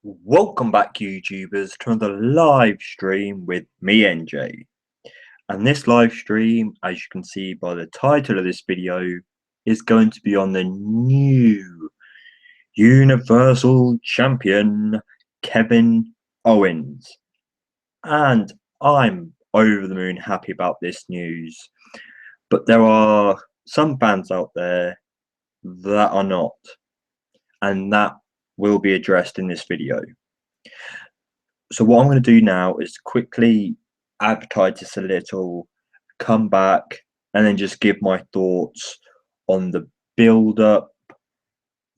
Welcome back, YouTubers, to another live stream with me, NJ. And this live stream, as you can see by the title of this video, is going to be on the new Universal Champion, Kevin Owens. And I'm over the moon happy about this news. But there are some fans out there that are not. And that will be addressed in this video. So what I'm going to do now is quickly advertise this a little, come back, and then just give my thoughts on the build-up,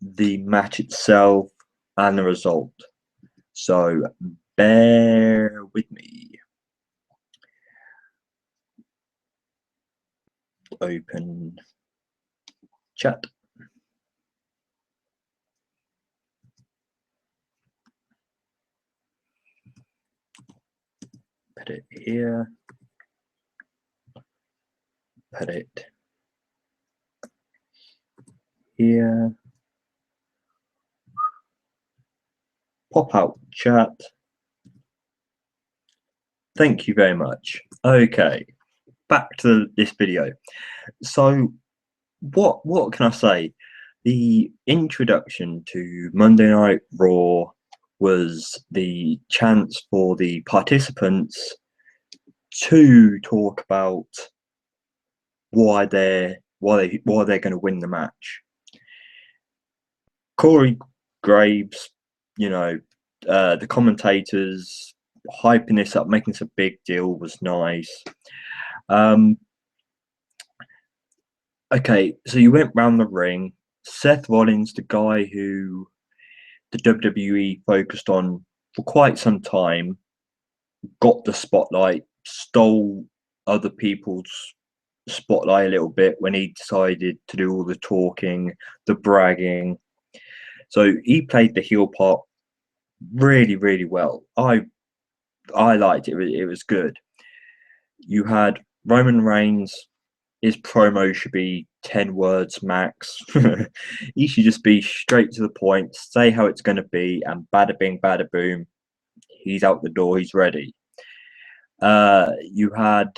the match itself, and the result. So bear with me. Open chat. Put it here. Put it here. Pop out chat. Thank you very much. Okay, back to this video. So what can I say? The introduction to Monday Night Raw was the chance for the participants to talk about why they're going to win the match. Corey Graves, the commentators hyping this up, making this a big deal was nice. Okay, so you went round the ring. Seth Rollins, the guy who the WWE focused on for quite some time, got the spotlight, stole other people's spotlight a little bit when he decided to do all the talking, the bragging. So he played the heel part really, really well. I liked it. It was good. You had Roman Reigns. His promo should be 10 words max. He should just be straight to the point, say how it's going to be, and bada bing, bada boom. He's out the door. He's ready. You had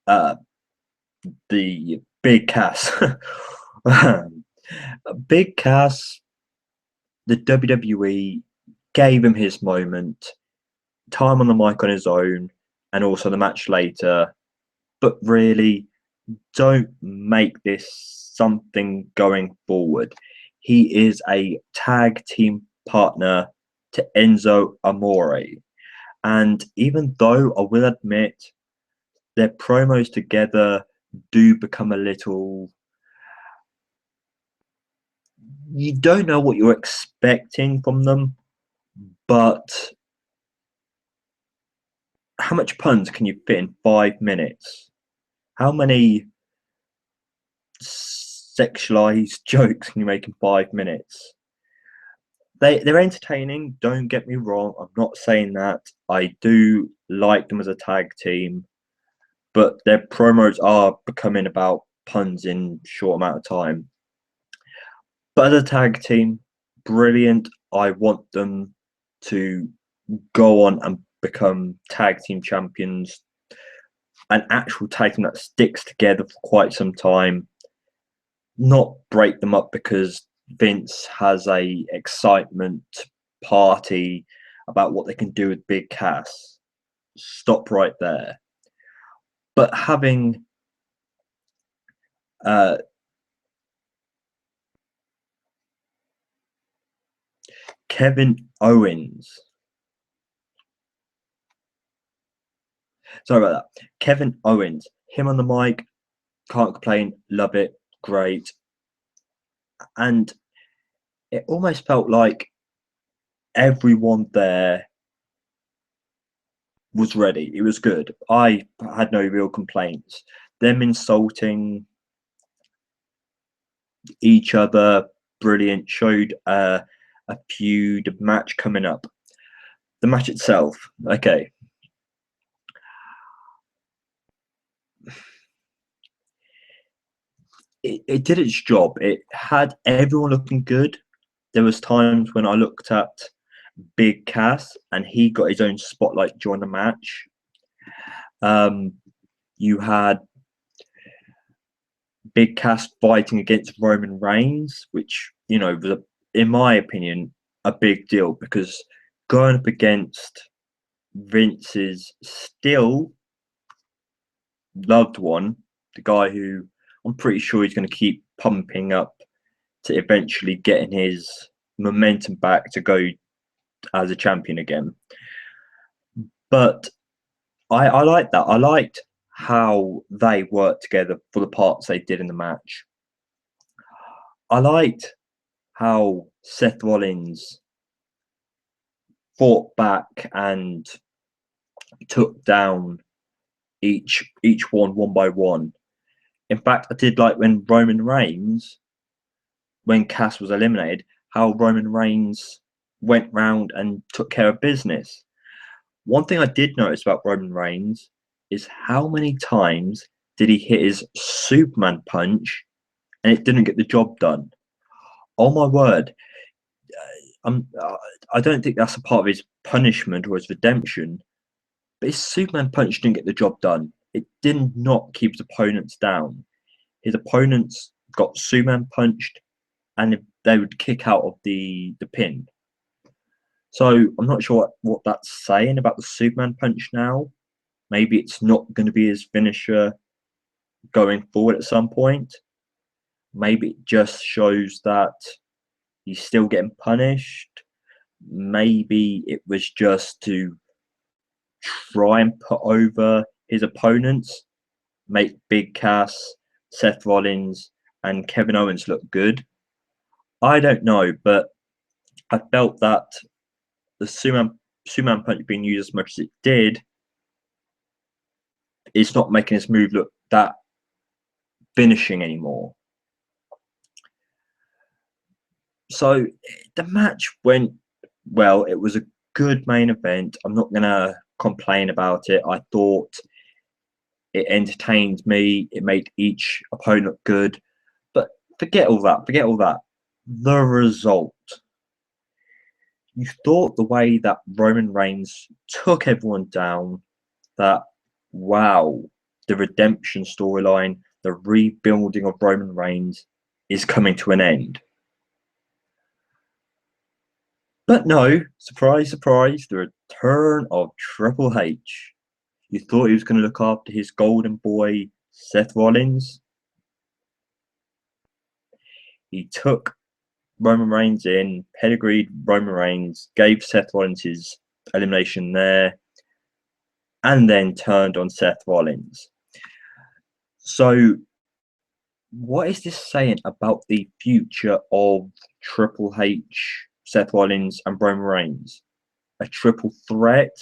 the Big Cass. Big Cass, the WWE gave him his moment, time on the mic on his own, and also the match later. But really, don't make this something going forward. He is a tag team partner to Enzo Amore. And even though I will admit their promos together do become a little... You don't know what you're expecting from them, but how much puns can you fit in 5 minutes? How many sexualized jokes can you make in 5 minutes? They're entertaining, don't get me wrong. I'm not saying that. I do like them as a tag team, but their promos are becoming about puns in a short amount of time. But as a tag team, brilliant. I want them to go on and become tag team champions, an actual tag team that sticks together for quite some time, not break them up because Vince has a excitement party about what they can do with Big Cass. Stop right there. But having Kevin Owens, sorry about that, Kevin Owens, him on the mic, can't complain, love it, great. And it almost felt like everyone there was ready. It was good. I had no real complaints. Them insulting each other, brilliant. Showed a feud match coming up. The match itself, okay. It did its job. It had everyone looking good. there was times when I looked at Big Cass and he got his own spotlight during the match. You had Big Cass fighting against Roman Reigns, which, you know, was, in my opinion, a big deal, because going up against Vince's still loved one, the guy who I'm pretty sure he's going to keep pumping up to eventually getting his momentum back to go as a champion again. But I liked that. I liked how they worked together for the parts they did in the match. I liked how Seth Rollins fought back and took down each one by one. In fact, I did like when Roman Reigns, when Cass was eliminated, how Roman Reigns went round and took care of business. One thing I did notice about Roman Reigns is how many times did he hit his Superman punch and it didn't get the job done. Oh my word. I don't think that's a part of his punishment or his redemption, but his Superman punch didn't get the job done. It did not keep his opponents down. His opponents got Superman punched and they would kick out of the pin. So I'm not sure what that's saying about the Superman punch now. Maybe it's not going to be his finisher going forward at some point. Maybe it just shows that he's still getting punished. Maybe it was just to try and put over his opponents, make Big Cass, Seth Rollins, and Kevin Owens look good. I don't know, but I felt that the Superman punch being used as much as it did, it's not making his move look that finishing anymore. So the match went well. It was a good main event. I'm not going to complain about it. I thought it entertained me. It made each opponent look good. But forget all that. Forget all that. The result. You thought the way that Roman Reigns took everyone down, that, wow, the redemption storyline, the rebuilding of Roman Reigns is coming to an end. But no, surprise, surprise, the return of Triple H. You thought he was going to look after his golden boy, Seth Rollins. He took Roman Reigns in, pedigreed Roman Reigns, gave Seth Rollins his elimination there, and then turned on Seth Rollins. So, what is this saying about the future of Triple H, Seth Rollins, and Roman Reigns? A triple threat?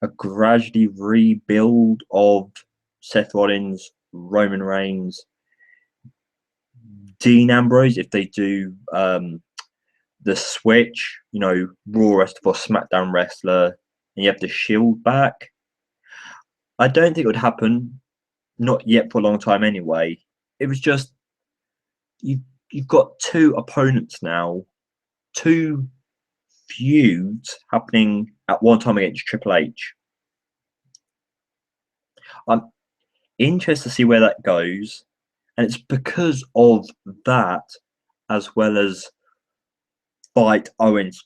A gradually rebuild of Seth Rollins, Roman Reigns, Dean Ambrose, if they do the switch, you know, Raw wrestler for SmackDown wrestler, and you have the Shield back. I don't think it would happen, not yet for a long time anyway. It was just, you've got two opponents now, two feuds happening at one time against Triple H. I'm interested to see where that goes. And it's because of that, as well as Owens,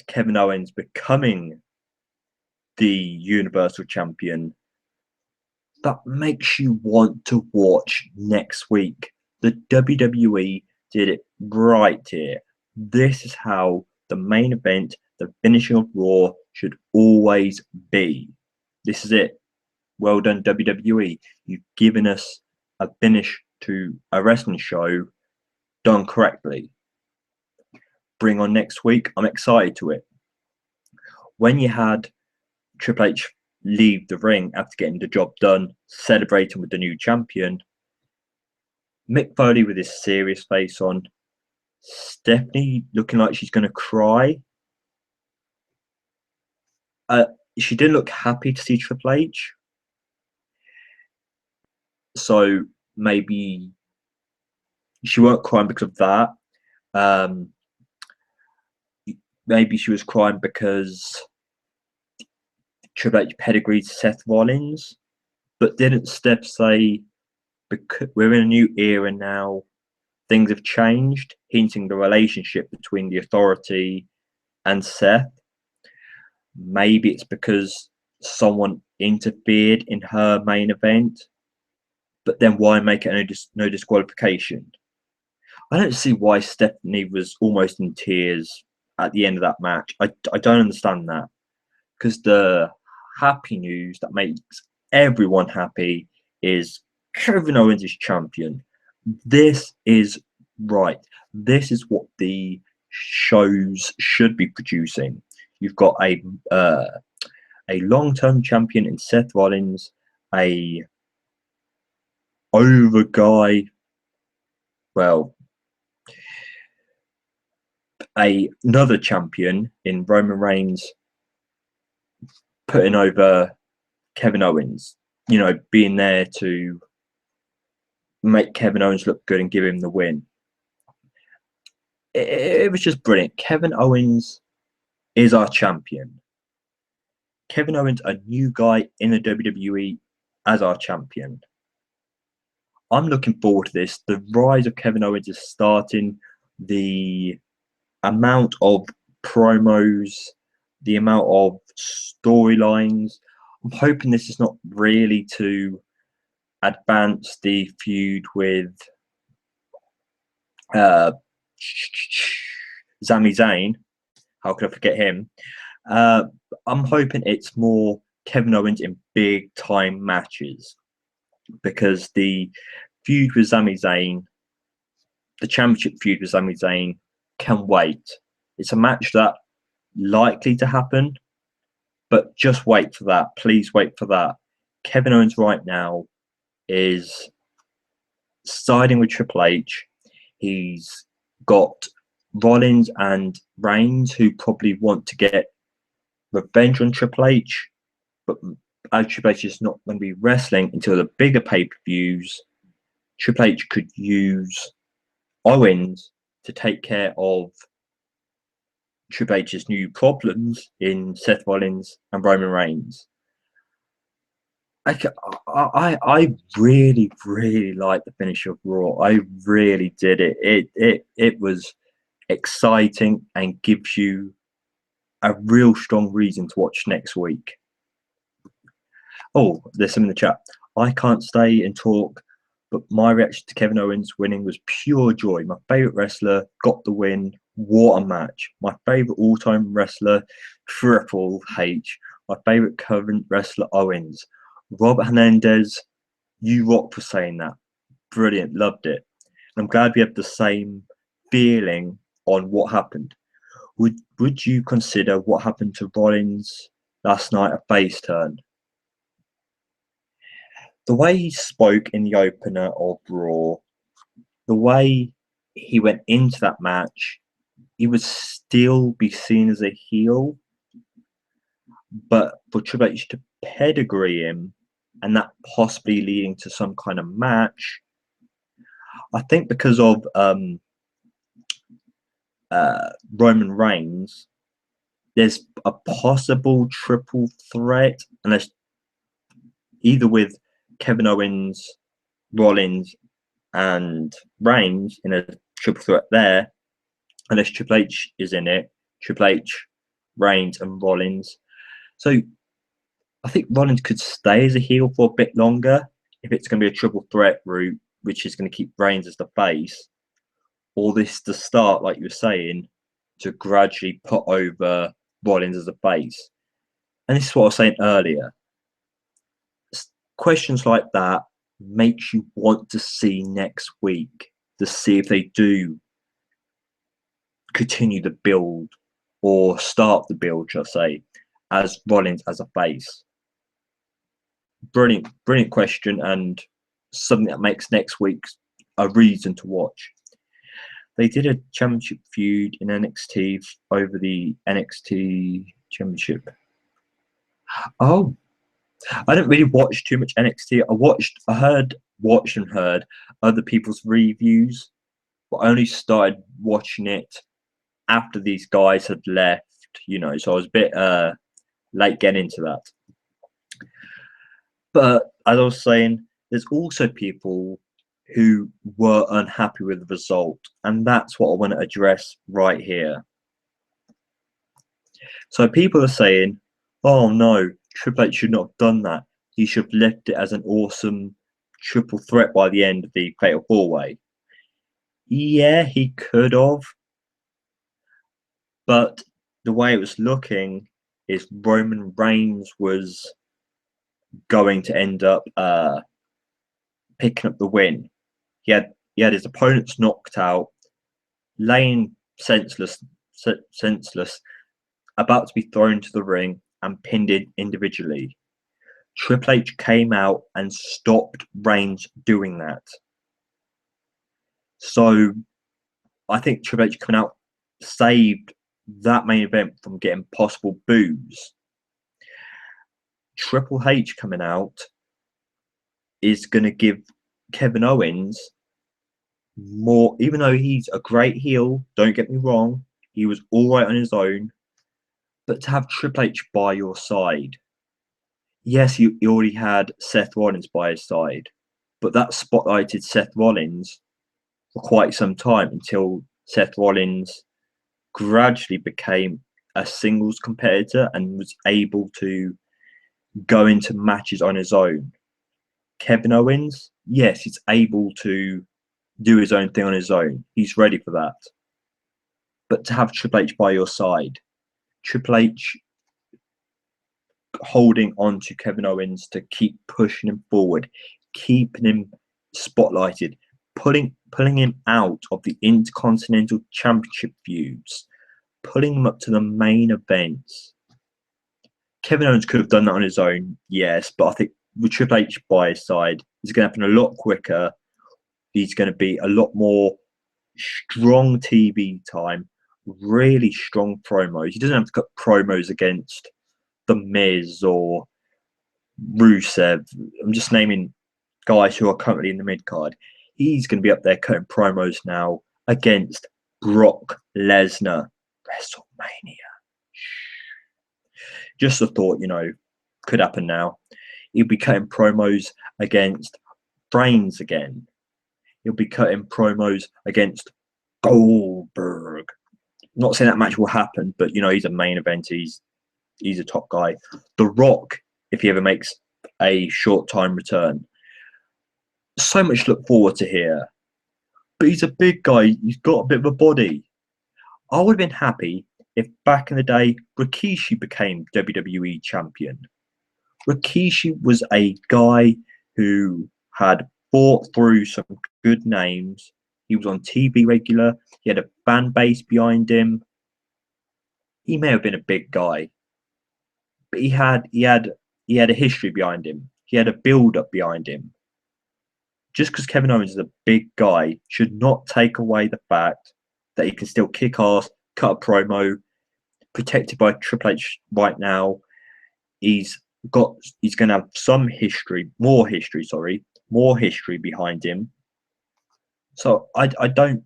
Kevin Owens becoming the Universal Champion, that makes you want to watch next week. The WWE did it right here. This is how the main event, the finishing of Raw, should always be. This is it. Well done, WWE. You've given us a finish to a wrestling show done correctly. Bring on next week. I'm excited to it. When you had Triple H leave the ring after getting the job done, celebrating with the new champion, Mick Foley with his serious face on, Stephanie looking like she's going to cry. She didn't look happy to see Triple H. So maybe she weren't crying because of that. Um, maybe she was crying because Triple H pedigreed Seth Rollins, but didn't Steph say, because we're in a new era now, things have changed, hinting the relationship between the Authority and Seth? Maybe it's because someone interfered in her main event, but then why make it no disqualification? I don't see why Stephanie was almost in tears at the end of that match. I don't understand that, because the happy news that makes everyone happy is Kevin Owens is champion. This is right. This is what the shows should be producing. You've got a long-term champion in Seth Rollins, a over guy, well, another champion in Roman Reigns putting over Kevin Owens, you know, being there to make Kevin Owens look good and give him the win. It was just brilliant. Kevin Owens is our champion. Kevin Owens, a new guy in the WWE as our champion. I'm looking forward to this. The rise of Kevin Owens is starting. The amount of promos, the amount of storylines. I'm hoping this is not really to advance the feud with Sami Zayn. How could I forget him? I'm hoping it's more Kevin Owens in big time matches, because the feud with Sami Zayn, the championship feud with Sami Zayn, can wait. It's a match that likely to happen, but just wait for that. Please wait for that. Kevin Owens right now is siding with Triple H. He's got Rollins and Reigns, who probably want to get revenge on Triple H, but as Triple H is not going to be wrestling until the bigger pay-per-views, Triple H could use Owens to take care of Triple H's new problems in Seth Rollins and Roman Reigns. I really, really liked the finish of Raw. I really did it. It was exciting and gives you a real strong reason to watch next week. Oh, there's some in the chat. I can't stay and talk, but my reaction to Kevin Owens winning was pure joy. My favourite wrestler got the win. What a match. My favourite all-time wrestler, Triple H. My favourite current wrestler, Owens. Robert Hernandez, you rock for saying that. Brilliant. Loved it. And I'm glad we have the same feeling on what happened. Would you consider what happened to Rollins last night a face turn? The way he spoke in the opener of Raw, the way he went into that match, he would still be seen as a heel, but for Triple H to pedigree him and that possibly leading to some kind of match, I think because of Roman Reigns, there's a possible triple threat, unless either with Kevin Owens, Rollins, and Reigns in a triple threat there, unless Triple H is in it, Triple H, Reigns, and Rollins. So I think Rollins could stay as a heel for a bit longer if it's going to be a triple threat route, which is going to keep Reigns as the face, or this to start, like you were saying, to gradually put over Rollins as a face. And this is what I was saying earlier. Questions like that makes you want to see next week, to see if they do continue the build or start the build, shall I say, as Rollins as a face. Brilliant question, and something that makes next week a reason to watch. They did a championship feud in NXT over the NXT championship. Oh, I didn't really watch too much NXT. I watched and heard other people's reviews, but I only started watching it after these guys had left, so I was a bit late getting into that. But as I was saying, there's also people who were unhappy with the result, and that's what I want to address right here. So people are saying, oh no, Triple H should not have done that. He should have left it as an awesome triple threat by the end of the Fatal 4-Way. Yeah, he could have. But the way it was looking is Roman Reigns was going to end up picking up the win. He had his opponents knocked out, laying senseless, about to be thrown to the ring and pinned individually. Triple H came out and stopped Reigns doing that. So I think Triple H coming out saved that main event from getting possible boos. Triple H coming out is going to give Kevin Owens more, even though he's a great heel, don't get me wrong, he was all right on his own, but to have Triple H by your side, yes, you already had Seth Rollins by his side, but that spotlighted Seth Rollins for quite some time until Seth Rollins gradually became a singles competitor and was able to go into matches on his own. Kevin Owens, yes, he's able to do his own thing on his own. He's ready for that. But to have Triple H by your side, Triple H holding on to Kevin Owens to keep pushing him forward, keeping him spotlighted, pulling him out of the Intercontinental Championship feuds, pulling him up to the main events. Kevin Owens could have done that on his own, yes, but I think with Triple H by his side, it's going to happen a lot quicker. He's going to be a lot more strong TV time, really strong promos. He doesn't have to cut promos against The Miz or Rusev. I'm just naming guys who are currently in the mid card. He's going to be up there cutting promos now against Brock Lesnar. WrestleMania. Just a thought, could happen now. He'll be cutting promos against Reigns again. He'll be cutting promos against Goldberg. Not saying that match will happen, but he's a main event. He's a top guy. The Rock, if he ever makes a short time return. So much to look forward to here. But he's a big guy. He's got a bit of a body. I would have been happy if back in the day Rikishi became WWE champion. Rikishi was a guy who had fought through some good names. He was on TV regular. He had a fan base behind him. He may have been a big guy, but he had a history behind him. He had a build-up behind him. Just because Kevin Owens is a big guy should not take away the fact that he can still kick ass, cut a promo, protected by Triple H right now. He's going to have some history, more history behind him. So I don't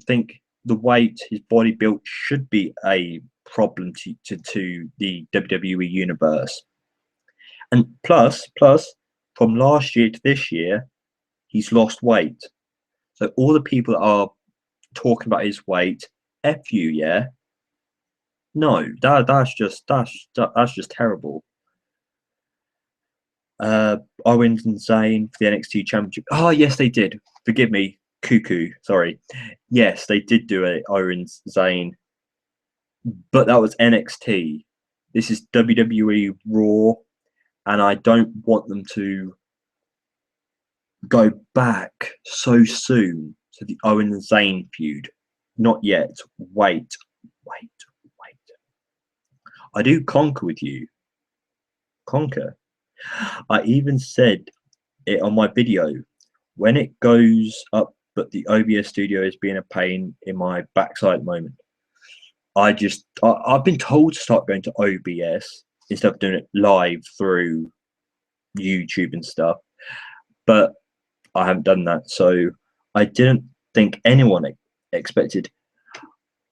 think the weight his body built should be a problem to the WWE universe. And plus, from last year to this year, he's lost weight. So all the people that are talking about his weight, F you, yeah. No, that's just terrible. Owens and Zayn for the NXT Championship. Oh yes, they did. Forgive me, cuckoo. Sorry. Yes, they did do a Owens Zayn, but that was NXT. This is WWE Raw, and I don't want them to go back so soon to the Owens and Zayn feud. Not yet. Wait. I do conquer with you. Conquer. I even said it on my video. When it goes up, but the OBS studio is being a pain in my backside at the moment. I've been told to start going to OBS instead of doing it live through YouTube and stuff, but I haven't done that. So I didn't think anyone expected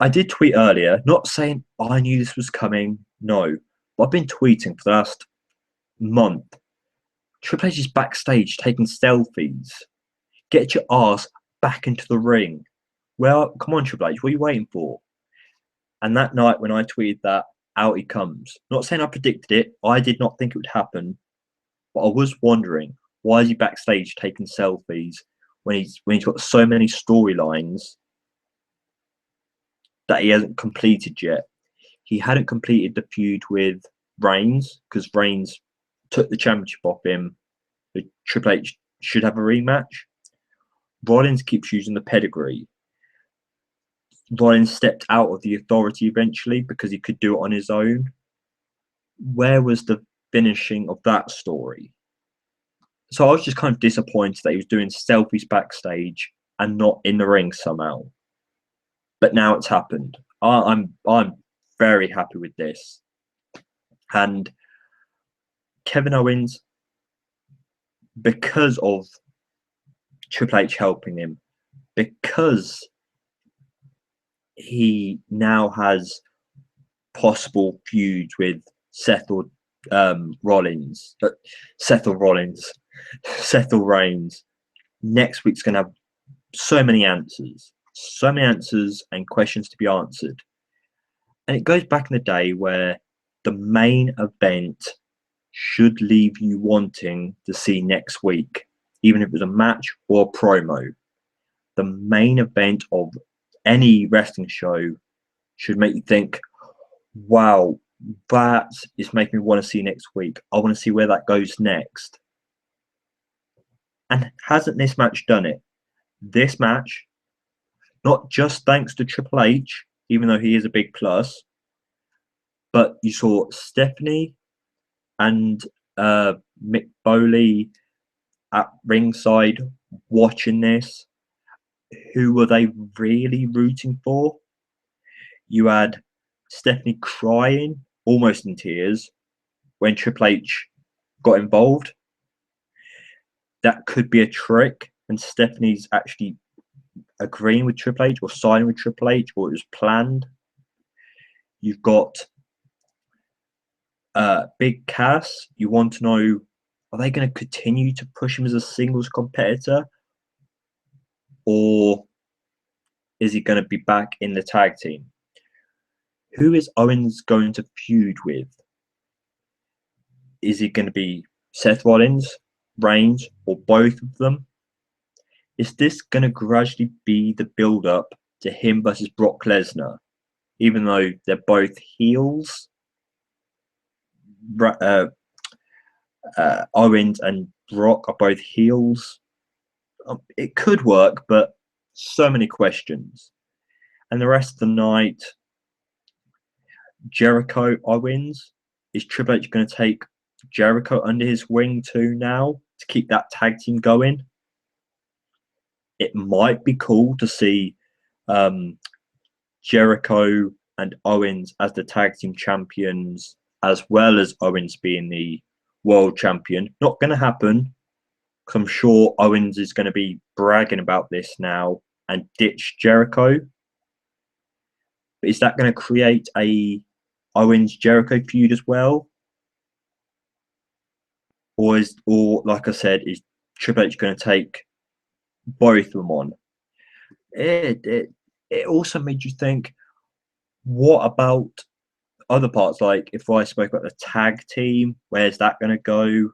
I did tweet earlier, not saying I knew this was coming. No, but I've been tweeting for the last month. Triple H is backstage taking selfies. Get your ass back into the ring. Well, come on, Triple H, what are you waiting for? And that night when I tweeted that, out he comes. Not saying I predicted it. I did not think it would happen, but I was wondering why is he backstage taking selfies when he's got so many storylines that he hasn't completed yet. He hadn't completed the feud with Reigns because Reigns took the championship off him. The Triple H should have a rematch. Rollins keeps using the pedigree. Rollins stepped out of the authority eventually because he could do it on his own. Where was the finishing of that story? So I was just kind of disappointed that he was doing selfies backstage and not in the ring somehow. But now it's happened. I'm very happy with this. And Kevin Owens, because of Triple H helping him, because he now has possible feuds with Seth or Rollins, Seth or Reigns. Next week's going to have so many answers and questions to be answered. And it goes back in the day where the main event should leave you wanting to see next week, even if it was a match or a promo. The main event of any wrestling show should make you think, wow, that is making me want to see next week. I want to see where that goes next. And hasn't this match done it? This match, not just thanks to Triple H, even though he is a big plus, but you saw Stephanie and Mick Foley at ringside watching this. Who were they really rooting for? You had Stephanie crying, almost in tears, when Triple H got involved. That could be a trick, and Stephanie's actually agreeing with Triple H or signing with Triple H, or it was planned. You've got Big Cass. You want to know, are they going to continue to push him as a singles competitor, or is he going to be back in the tag team? Who is Owens going to feud with? Is he going to be Seth Rollins, Reigns, or both of them? Is this going to gradually be the build-up to him versus Brock Lesnar? Even though they're both heels, Owens and Brock are both heels. It could work, but so many questions. And the rest of the night, Jericho Owens. Is Triple H going to take Jericho under his wing too now to keep that tag team going? It might be cool to see Jericho and Owens as the tag team champions, as well as Owens being the world champion. Not going to happen, because I'm sure Owens is going to be bragging about this now and ditch Jericho. But is that going to create a Owens Jericho feud as well? Or like I said, is Triple H going to take both of them on? It also made you think, what about other parts? Like if I spoke about the tag team, where's that going to go?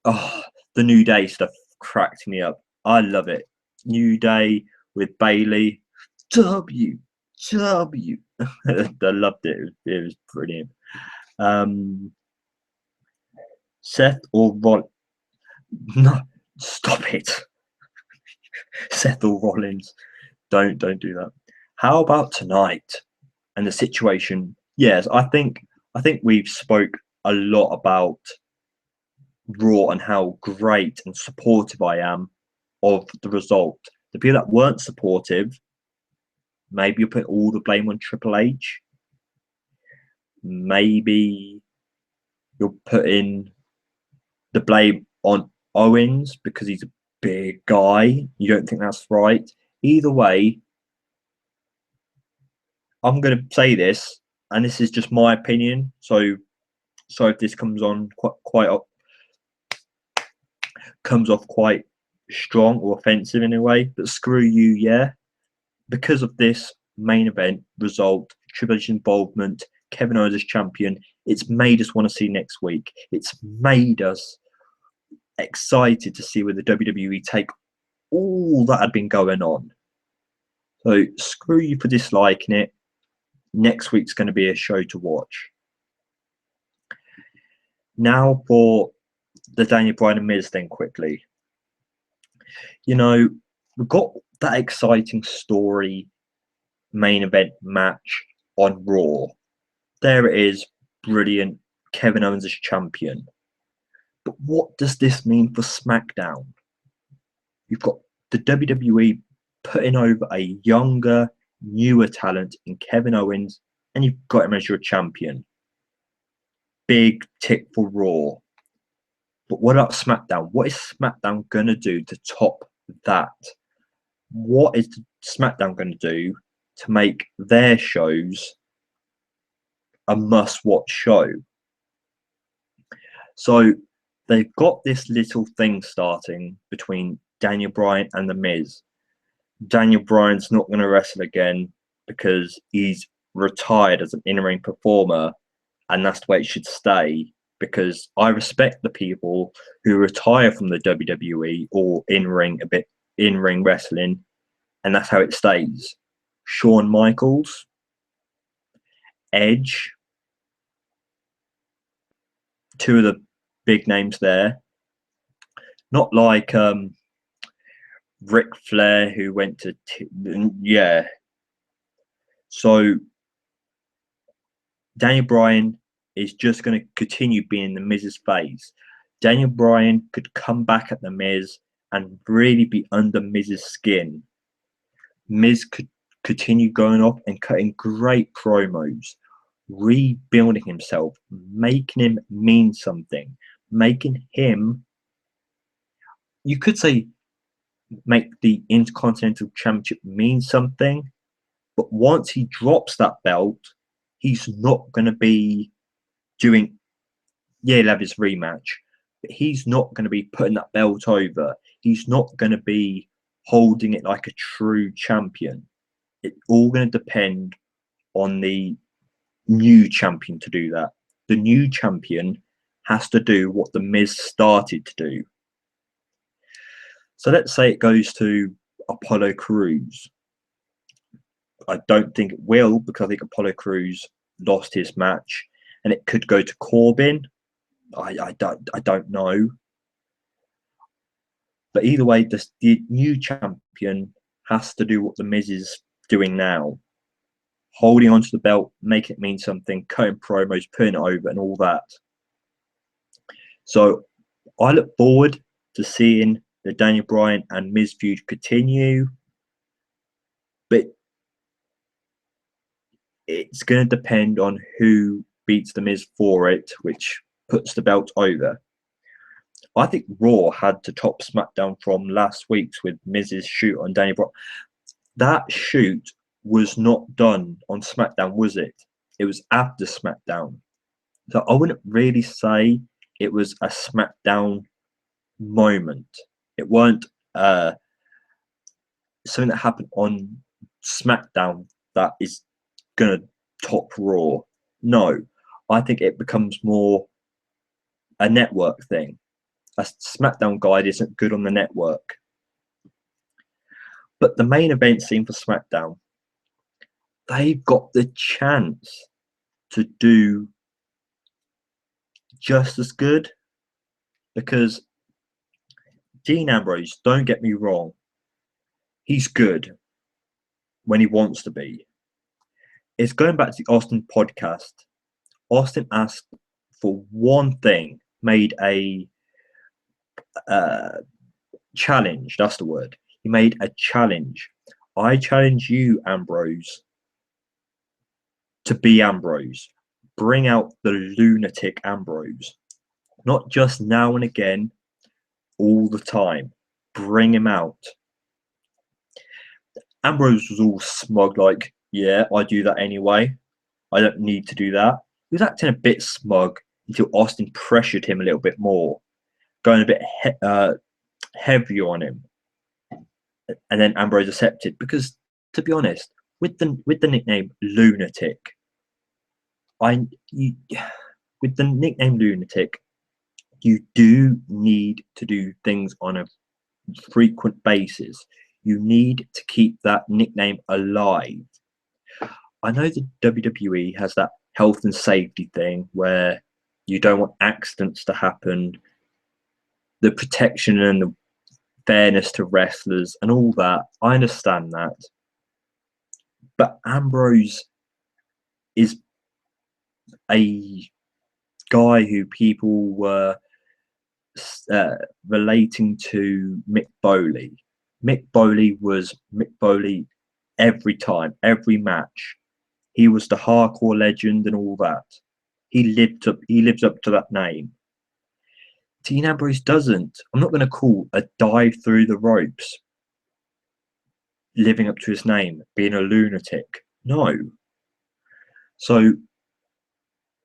Oh, the New Day stuff cracked me up. I love it. New Day with Bailey. W. I loved it. It was brilliant. Seth or Rod? No, stop it. Seth or Rollins. Don't do that. How about tonight and the situation? Yes, I think we've spoke a lot about Raw and how great and supportive I am of the result. The people that weren't supportive, maybe you put all the blame on Triple H. Maybe you're putting the blame on Owens because he's a big guy. You don't think that's right. Either way, I'm going to say this, and this is just my opinion. So if this comes on comes off quite strong or offensive in a way, but screw you, yeah. Because of this main event result, Triple H involvement, Kevin Owens as champion, it's made us want to see next week. It's made us excited to see where the WWE take all that had been going on. So screw you for disliking it. Next week's going to be a show to watch. Now for the Daniel Bryan and Miz thing quickly. You know, we've got that exciting story main event match on Raw. There it is, brilliant. Kevin Owens as champion. But what does this mean for SmackDown? You've got the WWE putting over a younger, newer talent in Kevin Owens, and you've got him as your champion. Big tick for Raw. But what about SmackDown? What is SmackDown going to do to top that? What is SmackDown going to do to make their shows a must-watch show? So they've got this little thing starting between Daniel Bryan and The Miz. Daniel Bryan's not going to wrestle again because he's retired as an in-ring performer, and that's the way it should stay, because I respect the people who retire from the WWE or in-ring wrestling, and that's how it stays. Shawn Michaels, Edge, two of the big names there. Not like Ric Flair, who went to yeah. So Daniel Bryan is just going to continue being the Miz's face. Daniel Bryan could come back at the Miz and really be under Miz's skin. Miz could continue going off and cutting great promos, rebuilding himself, making him mean something, making him, you could say, make the Intercontinental Championship mean something. But once he drops that belt, he's not going to be doing, yeah, he'll have his rematch, but he's not going to be putting that belt over. He's not going to be holding it like a true champion. It's all going to depend on the new champion to do that. The new champion has to do what the Miz started to do. So let's say it goes to Apollo Crews. I don't think it will, because I think Apollo Crews lost his match, and it could go to Corbin. I don't know. But either way, the new champion has to do what the Miz is doing now. Holding onto the belt, making it mean something, cutting promos, putting it over, and all that. So I look forward to seeing the Daniel Bryan and Miz feud continue. But it's going to depend on who beats the Miz for it, which puts the belt over. I think Raw had to top SmackDown from last week's with Miz's shoot on Daniel Bryan. That shoot was not done on SmackDown, was it? It was after SmackDown. So I wouldn't really say it was a SmackDown moment. It weren't something that happened on SmackDown that is going to top Raw. No, I think it becomes more a network thing. A SmackDown guide isn't good on the network. But the main event scene for SmackDown, they've got the chance to do just as good, because Dean Ambrose, don't get me wrong, he's good when he wants to be. It's going back to the Austin podcast. Austin asked for one thing, made a challenge. That's the word. He made a challenge. I challenge you, Ambrose, to be Ambrose. Bring out the lunatic Ambrose. Not just now and again, all the time. Bring him out. Ambrose was all smug, like, Yeah, I do that anyway. I don't need to do that. He was acting a bit smug until Austin pressured him a little bit more, going a bit heavier on him, and then Ambrose accepted because, to be honest, with the nickname Lunatic, I you, with the nickname Lunatic, you do need to do things on a frequent basis. You need to keep that nickname alive. I know the WWE has that health and safety thing where you don't want accidents to happen, the protection and the fairness to wrestlers and all that. I understand that. But Ambrose is a guy who people were relating to Mick Foley. Mick Foley was Mick Foley every time, every match. He was the hardcore legend and all that. He lives up to that name. Dean Ambrose doesn't. I'm not going to call a dive through the ropes living up to his name, being a lunatic. No. So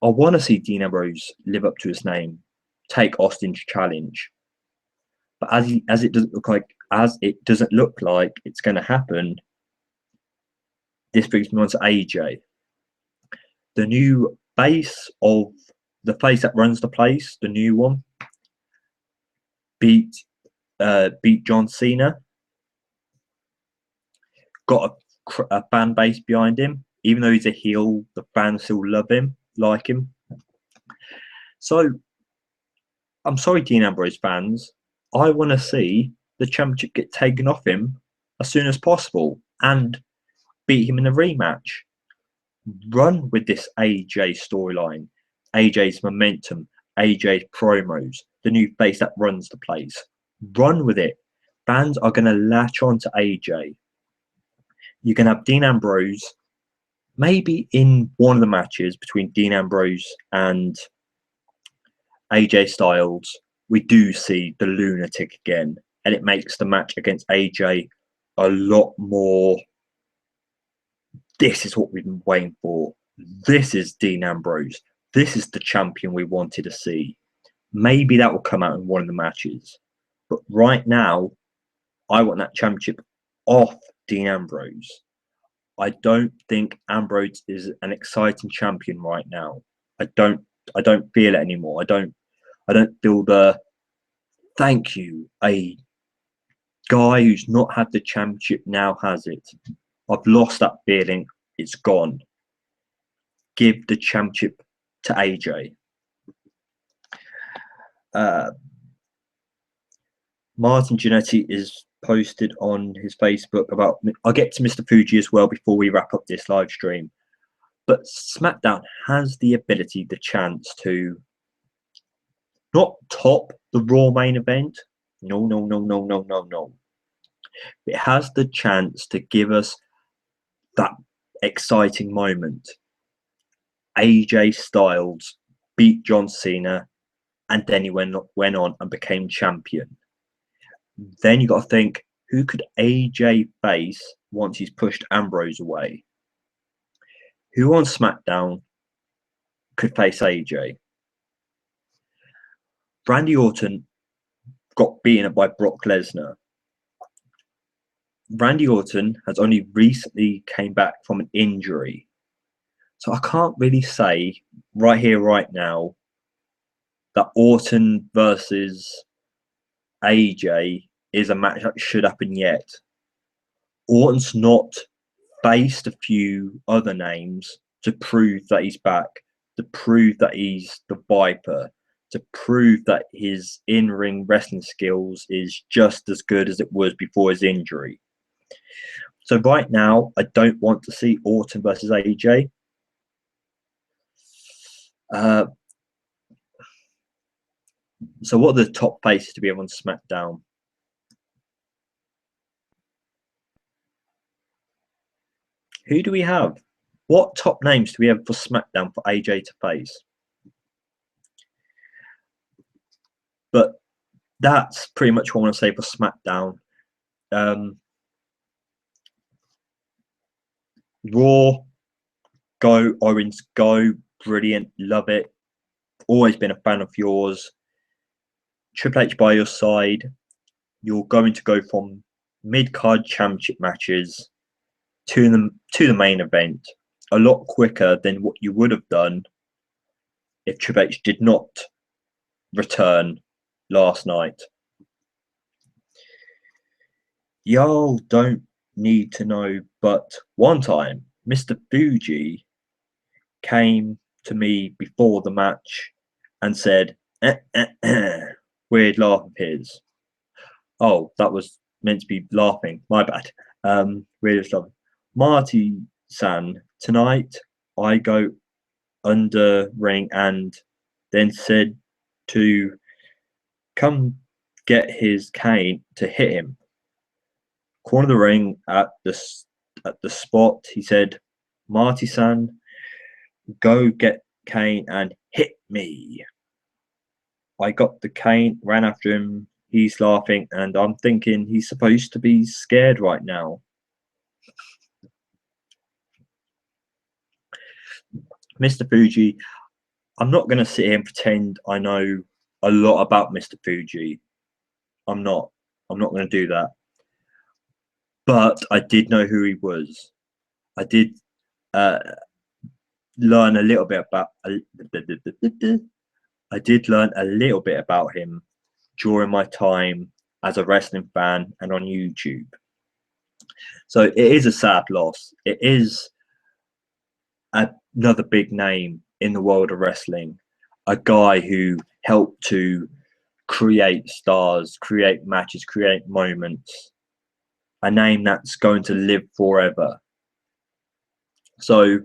I want to see Dean Ambrose live up to his name, take Austin's challenge. But as it doesn't look like it's going to happen, this brings me on to AJ. The new face of the face that runs the place, the new one, beat John Cena. Got a fan base behind him. Even though he's a heel, the fans still love him, like him. So, I'm sorry, Dean Ambrose fans. I want to see the championship get taken off him as soon as possible and beat him in a rematch. Run with this AJ storyline, AJ's momentum, AJ's promos, the new face that runs the place. Run with it. Fans are going to latch on to AJ. You can have Dean Ambrose, maybe in one of the matches between Dean Ambrose and AJ Styles, we do see the lunatic again, and it makes the match against AJ a lot more. This is what we've been waiting for. This is Dean Ambrose. This is the champion we wanted to see. Maybe that will come out in one of the matches. But right now, I want that championship off Dean Ambrose. I don't think Ambrose is an exciting champion right now. I don't feel it anymore. I don't feel the thank you. A guy who's not had the championship now has it. I've lost that feeling. It's gone. Give the championship to AJ. Martin Jannetty is posted on his Facebook about. I'll get to Mr. Fuji as well before we wrap up this live stream. But SmackDown has the ability, the chance to not top the Raw main event. No. It has the chance to give us that exciting moment. AJ Styles beat John Cena, and then he went on and became champion. Then you got to think, who could AJ face once he's pushed Ambrose away? Who on SmackDown could face AJ? Randy Orton got beaten up by Brock Lesnar. Randy Orton has only recently came back from an injury. So I can't really say right here, right now, that Orton versus AJ is a match that should happen yet. Orton's not faced a few other names to prove that he's back, to prove that he's the Viper, to prove that his in-ring wrestling skills is just as good as it was before his injury. So right now, I don't want to see Orton versus AJ. So what are the top faces to be on SmackDown? Who do we have? What top names do we have for SmackDown for AJ to face? But that's pretty much what I want to say for SmackDown. Raw, go Owens, go, brilliant, love it. Always been a fan of yours. Triple H by your side. You're going to go from mid-card championship matches to the main event a lot quicker than what you would have done if Triple H did not return last night. Y'all don't need to know, but one time Mr. Fuji came to me before the match and said, weird laugh of his. Oh, that was meant to be laughing. My bad. Weirdest laugh. Marty-san, tonight I go under ring and then said to come get his cane to hit him. Corner of the ring at the spot, he said, Marty-san, go get Kane and hit me. I got the cane, ran after him. He's laughing, and I'm thinking he's supposed to be scared right now. Mr. Fuji, I'm not going to sit here and pretend I know a lot about Mr. Fuji. I'm not going to do that. But I did know who he was. I did learn a little bit about. I did learn a little bit about him during my time as a wrestling fan and on YouTube. So it is a sad loss. It is another big name in the world of wrestling, a guy who helped to create stars, create matches, create moments, a name that's going to live forever. So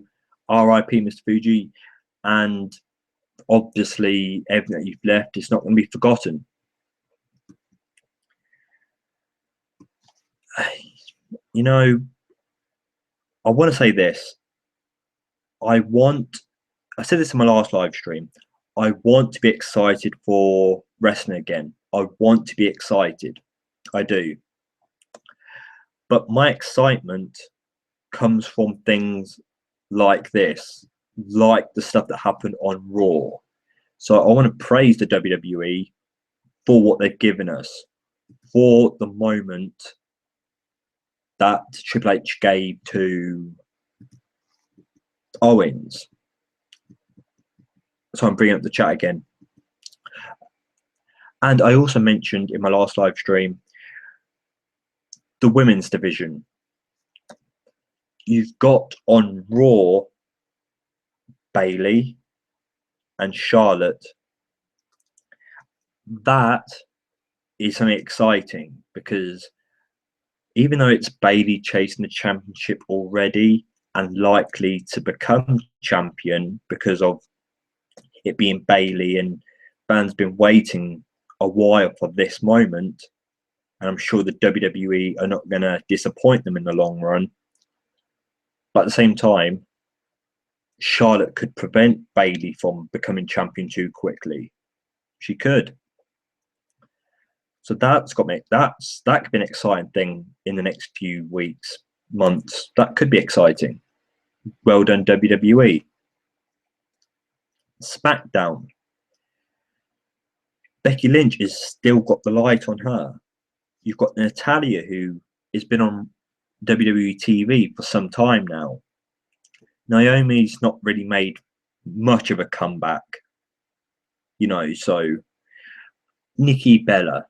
RIP Mr. Fuji, and obviously everything that you've left is not going to be forgotten. You know, I want to say this. I said this in my last live stream. I want to be excited for wrestling again. I want to be excited. I do. But my excitement comes from things like this, like the stuff that happened on Raw. So I want to praise the WWE for what they've given us, for the moment that Triple H gave to Owens. So I'm bringing up the chat again. And I also mentioned in my last live stream the women's division. You've got on Raw Bayley and Charlotte. That is something exciting because even though it's Bayley chasing the championship already and likely to become champion because of it being Bayley, and fans been waiting a while for this moment, and I'm sure the WWE are not going to disappoint them in the long run. But at the same time, Charlotte could prevent Bayley from becoming champion too quickly. She could. So that could be an exciting thing in the next few weeks, months. That could be exciting. Well done, WWE. SmackDown. Becky Lynch has still got the light on her. You've got Natalya, who has been on WWE TV for some time now. Naomi's not really made much of a comeback, you know, so Nikki Bella,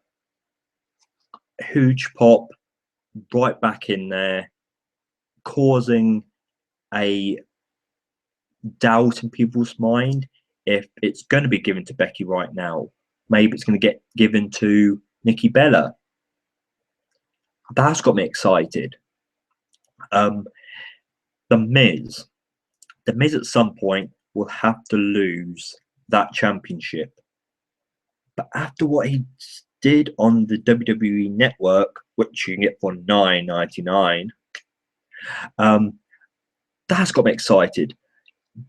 huge pop, right back in there, causing a doubt in people's mind if it's going to be given to Becky right now. Maybe it's going to get given to Nikki Bella. That's got me excited. The Miz at some point will have to lose that championship. But after what he did on the WWE Network, which you can get for $9.99, that's got me excited.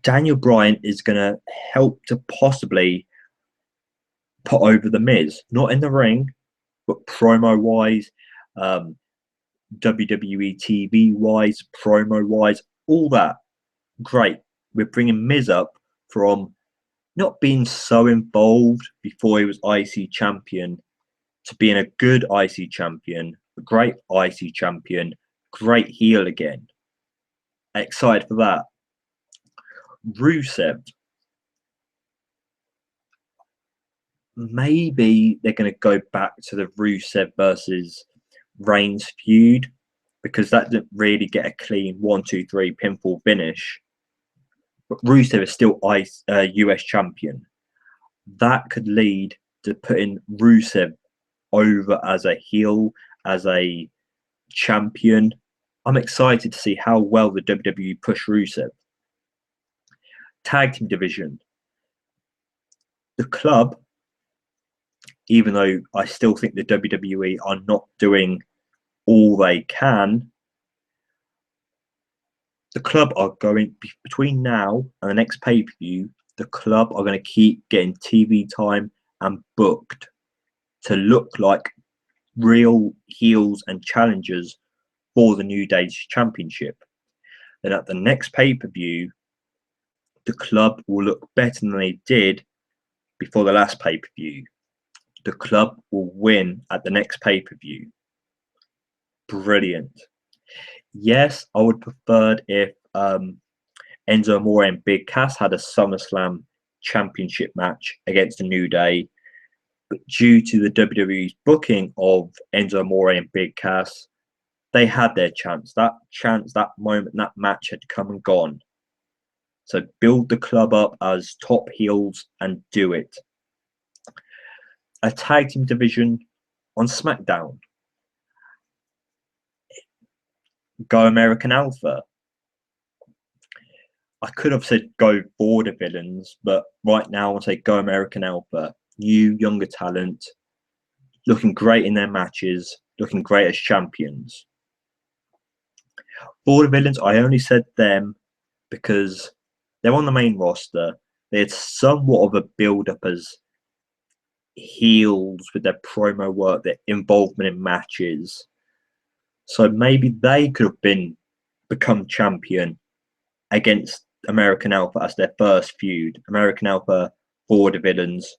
Daniel Bryan is going to help to possibly put over the Miz, not in the ring, but promo-wise, WWE TV-wise, promo-wise. all that, great. We're bringing Miz up from not being so involved before he was IC champion to being a good IC champion, a great IC champion, great heel again. Excited for that. Rusev. Maybe they're going to go back to the Rusev versus Reigns feud because that didn't really get a clean 1-2-3 pinfall finish. But Rusev is still US champion. That could lead to putting Rusev over as a heel, as a champion. I'm excited to see how well the WWE push Rusev. Tag team division. The club, even though I still think the WWE are not doing all they can, the club are going, between now and the next pay-per-view, the club are going to keep getting TV time and booked to look like real heels and challengers for the New Day's championship. Then at the next pay-per-view, the club will look better than they did before the last pay-per-view. The club will win at the next pay-per-view. Brilliant. Yes, I would prefer if Enzo Amore and Big Cass had a SummerSlam championship match against the New Day. But due to the WWE's booking of Enzo Amore and Big Cass, they had their chance. That chance, that moment, that match had come and gone. So build the club up as top heels and do it. A tag team division on SmackDown. Go American Alpha. I could have said go Border Villains, but right now I want to say go American Alpha. New, younger talent, looking great in their matches, looking great as champions. Border Villains, I only said them because they're on the main roster. They had somewhat of a build-up as heels with their promo work, their involvement in matches. So maybe they could have become champion against American Alpha as their first feud. American Alpha, Border Villains.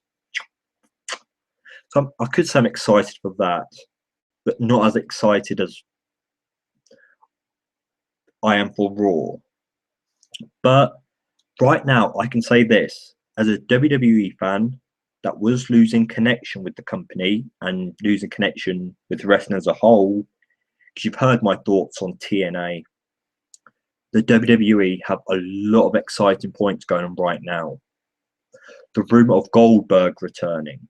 So I could say I'm excited for that, but not as excited as I am for Raw. But right now, I can say this. As a WWE fan that was losing connection with the company and losing connection with wrestling as a whole, because you've heard my thoughts on TNA, the WWE have a lot of exciting points going on right now. The rumour of Goldberg returning.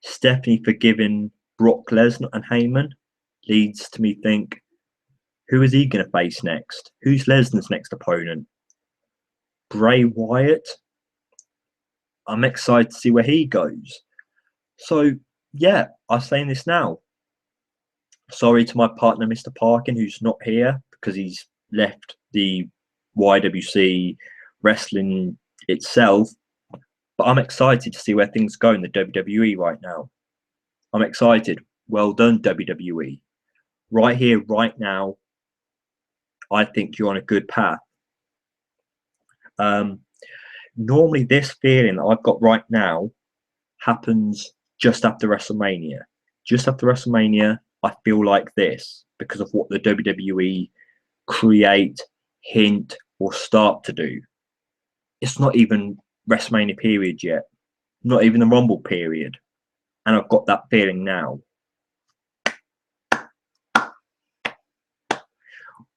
Stephanie forgiving Brock Lesnar and Heyman leads to me think, who is he going to face next? Who's Lesnar's next opponent? Bray Wyatt? I'm excited to see where he goes. So, yeah, I'm saying this now. Sorry to my partner, Mr. Parkin, who's not here because he's left the YWC wrestling itself. But I'm excited to see where things go in the WWE right now. I'm excited. Well done, WWE. Right here, right now, I think you're on a good path. Normally, this feeling that I've got right now happens just after WrestleMania. Just after WrestleMania, I feel like this because of what the WWE create, hint, or start to do. It's not even WrestleMania period yet, not even the Rumble period, and I've got that feeling now.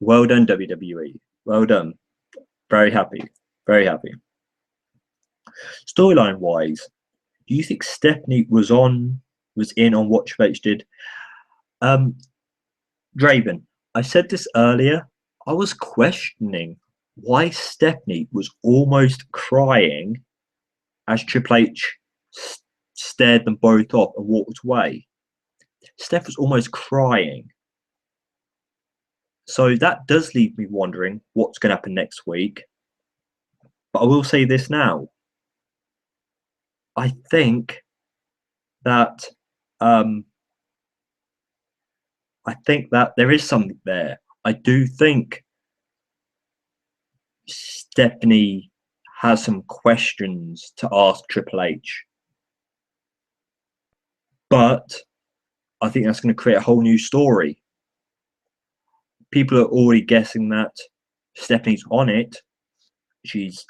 Well done, WWE. Well done. Very happy. Very happy. Storyline wise, do you think Stephanie was in on what Triple H did? Draven, I said this earlier. I was questioning why Stephanie was almost crying as Triple H stared them both off and walked away. Steph was almost crying. So that does leave me wondering what's going to happen next week. But I will say this now. I think that there is something there. I do think Stephanie has some questions to ask Triple H, but I think that's going to create a whole new story. People are already guessing that Stephanie's on it. She's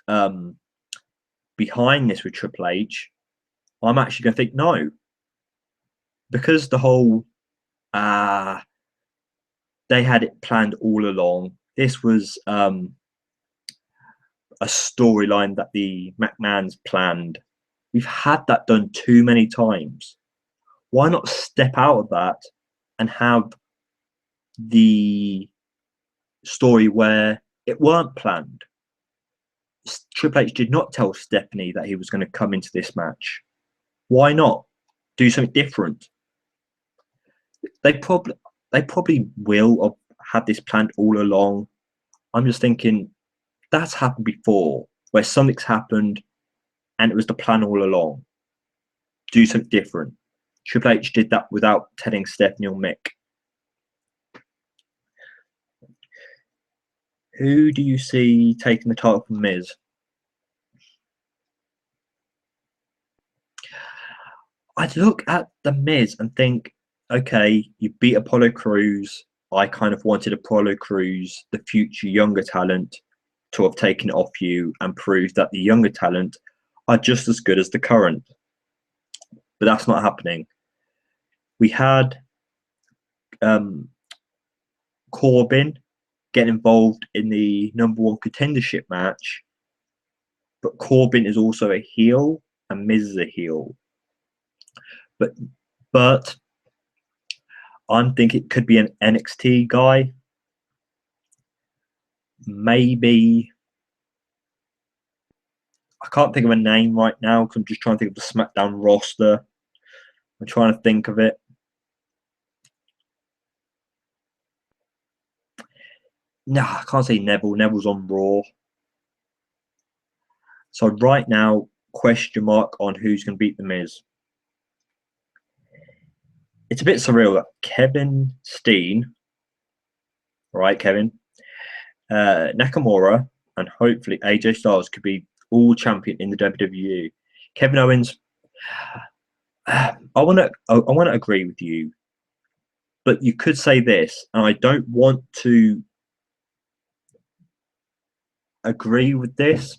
behind this with Triple H. I'm actually going to think no, because the whole they had it planned all along. This was a storyline that the McMahons planned. We've had that done too many times. Why not step out of that and have the story where it weren't planned? Triple H did not tell Stephanie that he was going to come into this match. Why not do something different? They probably will have had this planned all along. I'm just thinking that's happened before, where something's happened and it was the plan all along. Do something different. Triple H did that without telling Stephanie or Mick. Who do you see taking the title from Miz? I'd look at the Miz and think, okay, you beat Apollo Crews. I kind of wanted Apollo Crews, the future younger talent, to have taken it off you and proved that the younger talent are just as good as the current. But that's not happening. We had Corbin get involved in the #1 contendership match, but Corbin is also a heel and Miz is a heel. But I'm thinking it could be an NXT guy. Maybe, I can't think of a name right now because I'm just trying to think of the SmackDown roster. I'm trying to think of it. No, I can't say Neville. Neville's on Raw. So right now, question mark on who's going to beat The Miz. It's a bit surreal that Kevin Steen, right, Kevin, Nakamura, and hopefully AJ Styles could be all champion in the WWE. Kevin Owens, I want to agree with you, but you could say this, and I don't want to agree with this,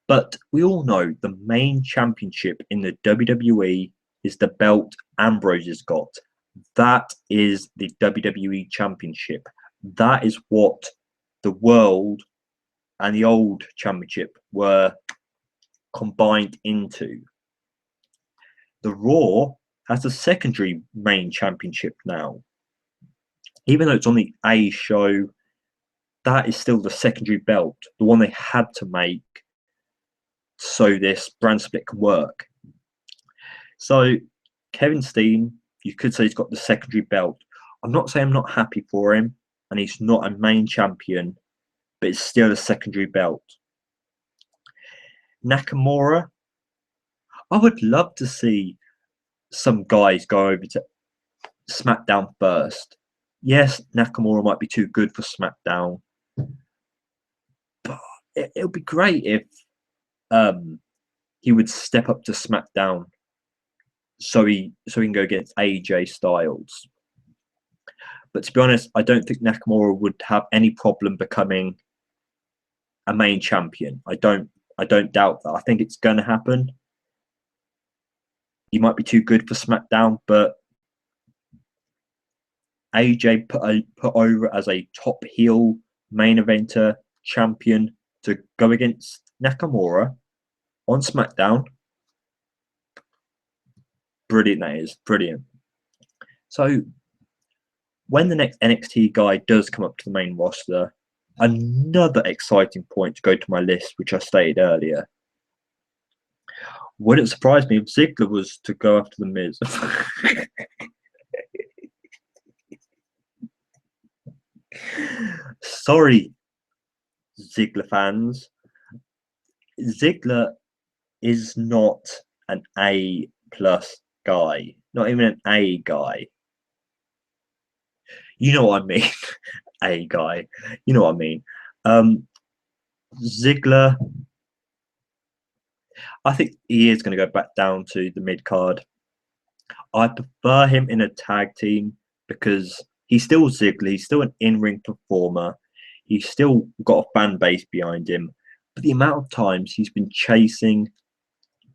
but we all know the main championship in the WWE is the belt Ambrose has got. That is the WWE championship. That is what the world and the old championship were combined into. The Raw has a secondary main championship now. Even though it's on the A show, that is still the secondary belt, the one they had to make so this brand split can work. So Kevin Steen, you could say he's got the secondary belt. I'm not saying I'm not happy for him, and he's not a main champion, but it's still a secondary belt. Nakamura, I would love to see some guys go over to SmackDown first. Yes, Nakamura might be too good for SmackDown, but it would be great if he would step up to SmackDown so he can go against AJ Styles. But to be honest, I don't think Nakamura would have any problem becoming a main champion. I don't doubt that. I think it's going to happen. He might be too good for SmackDown, but AJ put over as a top heel main eventer champion to go against Nakamura on SmackDown. Brilliant, that is. Brilliant. So when the next NXT guy does come up to the main roster, another exciting point to go to my list, which I stated earlier. Wouldn't surprise me if Ziggler was to go after The Miz. Sorry, Ziggler fans. Ziggler is not an A+ guy. Not even an A guy. You know what I mean. A guy. You know what I mean. Ziggler, I think he is going to go back down to the mid card. I prefer him in a tag team because he's still Ziggler. He's still an in-ring performer. He's still got a fan base behind him. But the amount of times he's been chasing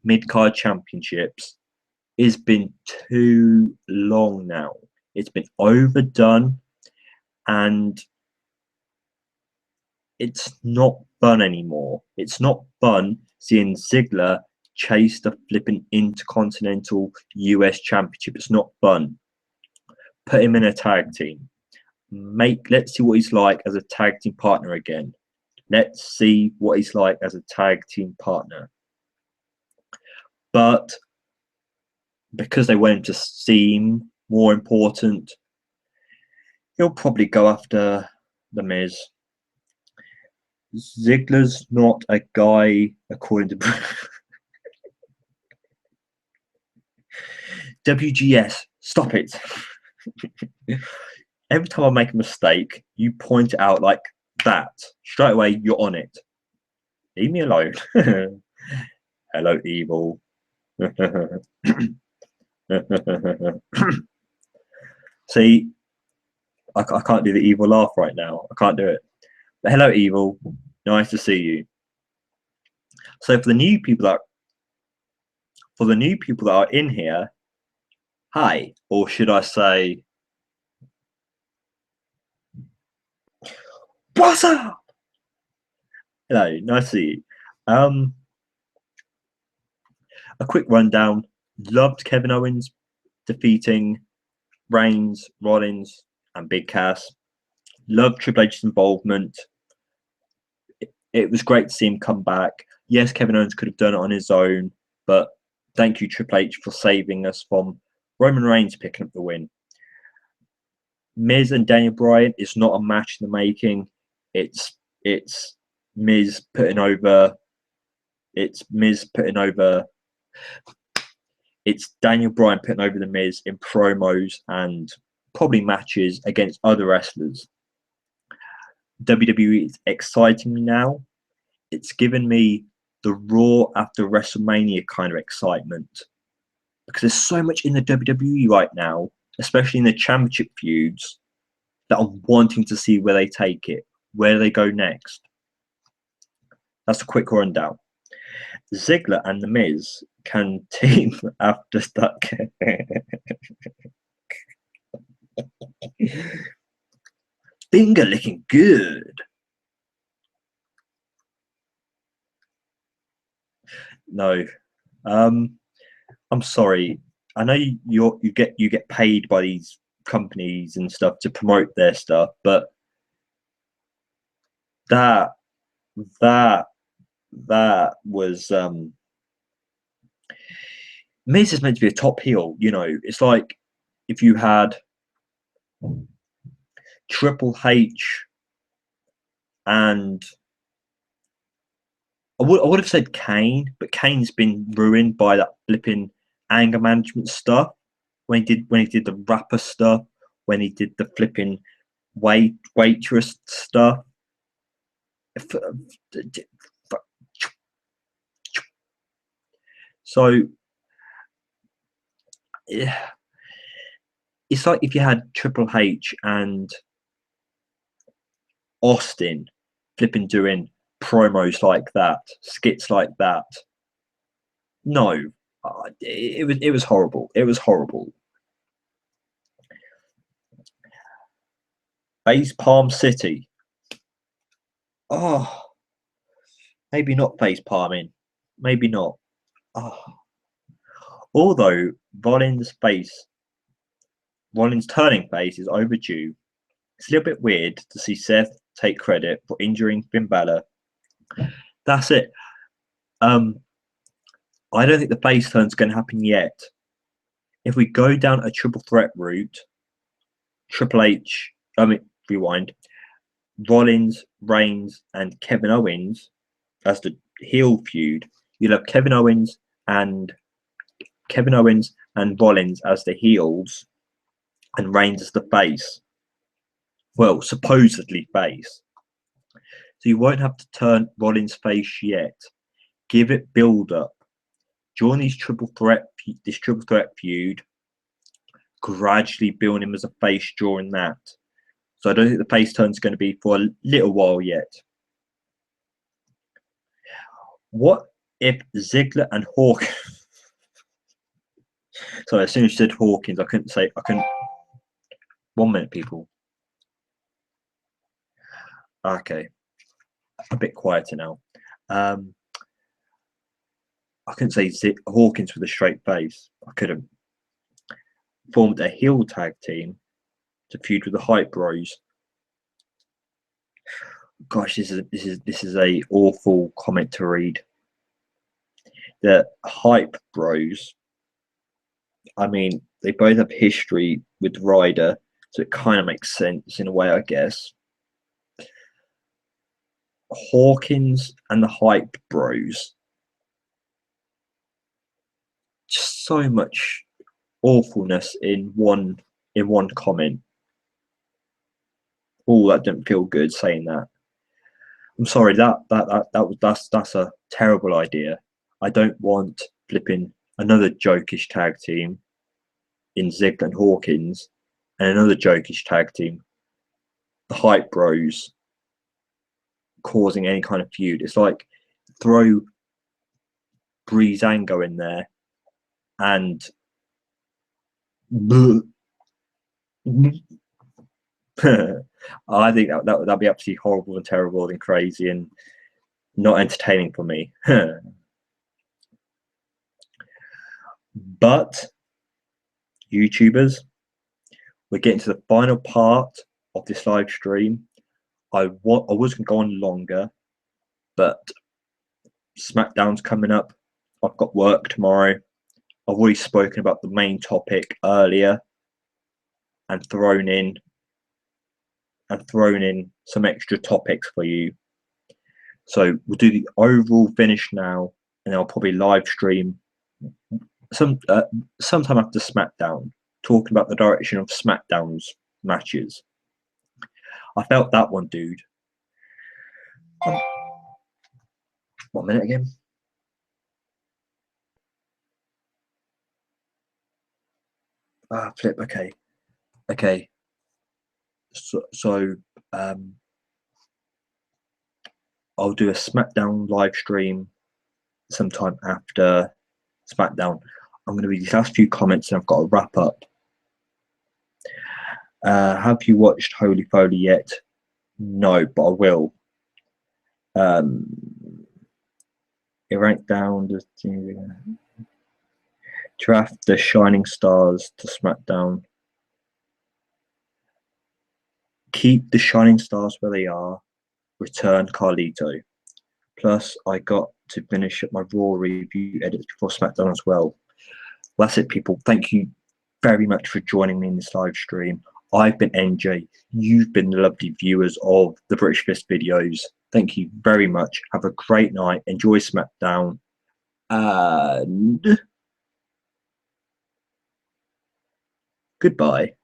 mid-card championships has been too long now. It's been overdone, and it's not fun anymore. It's not fun seeing Ziggler chase the flipping Intercontinental US Championship. It's not fun. Put him in a tag team. Let's see what he's like as a tag team partner again. Let's see what he's like as a tag team partner. But because they want him to seem more important, he'll probably go after The Miz. Ziggler's not a guy, according to WGS. Stop it. Every time I make a mistake, you point it out like that. Straight away, you're on it. Leave me alone. Hello, evil. See, I can't do the evil laugh right now. I can't do it. But hello, evil. Nice to see you. So for the new people that are in here, hi, or should I say, what's up? Hello, nice to see you. A quick rundown. Loved Kevin Owens defeating Reigns, Rollins, and Big Cass. Loved Triple H's involvement. It was great to see him come back. Yes, Kevin Owens could have done it on his own, but thank you, Triple H, for saving us from Roman Reigns picking up the win. Miz and Daniel Bryan is not a match in the making. It's Miz putting over. It's Daniel Bryan putting over the Miz in promos and probably matches against other wrestlers. WWE is exciting me now. It's given me the Raw after WrestleMania kind of excitement because there's so much in the WWE right now, especially in the championship feuds, that I'm wanting to see where they take it, where they go next. That's a quick rundown. Ziggler and The Miz can team after stuck. Finger looking good. No, I'm sorry. I know you get paid by these companies and stuff to promote their stuff, but that was Miz is meant to be a top heel. You know, it's like if you had Triple H and I would have said Kane, but Kane's been ruined by that flipping anger management stuff when he did the rapper stuff, when he did the flipping waitress stuff. So yeah, it's like if you had Triple H and Austin flipping doing promos like that, skits like that. No, it was horrible. It was horrible. Face Palm City. Oh, maybe not face palming. Maybe not. Oh. Although Rollins' turning face is overdue. It's a little bit weird to see Seth take credit for injuring Finn Balor. That's it. I don't think the face turn's going to happen yet. If we go down a triple threat route, rewind. Rollins, Reigns, and Kevin Owens as the heel feud. You'll have Kevin Owens and Rollins as the heels, and Reigns as the face. Well, supposedly face. So you won't have to turn Rollins face yet. Give it build up. During this triple threat feud, gradually build him as a face during that. So I don't think the face turn's going to be for a little while yet. What if Ziggler and Hawkins? Sorry, as soon as you said Hawkins, I couldn't. 1 minute, people. Okay, a bit quieter now. I couldn't say Hawkins with a straight face. I couldn't. Formed a heel tag team to feud with the Hype Bros. Gosh, this is a awful comment to read. The Hype Bros. I mean, they both have history with Ryder, so it kind of makes sense in a way, I guess. Hawkins and the Hype Bros. Just so much awfulness in one comment. Oh, that didn't feel good saying that. I'm sorry, that's a terrible idea. I don't want flipping another jokish tag team in Ziggler and Hawkins and another jokish tag team, the Hype Bros, causing any kind of feud. It's like throw Breezango in there and I think that'd be absolutely horrible and terrible and crazy and not entertaining for me. But YouTubers, we're getting to the final part of this live stream. I was going to go on longer, but SmackDown's coming up. I've got work tomorrow. I've already spoken about the main topic earlier and thrown in some extra topics for you. So we'll do the overall finish now, and I'll probably live stream sometime after SmackDown, talking about the direction of SmackDown's matches. I felt that one, dude. 1 minute again. Flip. Okay. So I'll do a SmackDown live stream sometime after SmackDown. I'm going to read these last few comments and I've got to wrap up. Have you watched Holy Foley yet? No, but I will. It ranked down the draft the Shining Stars to SmackDown. Keep the Shining Stars where they are. Return Carlito. Plus, I got to finish up my Raw review edits before SmackDown as well. That's it, people. Thank you very much for joining me in this live stream. I've been NJ. You've been the lovely viewers of the British Fist videos. Thank you very much. Have a great night. Enjoy SmackDown. And goodbye.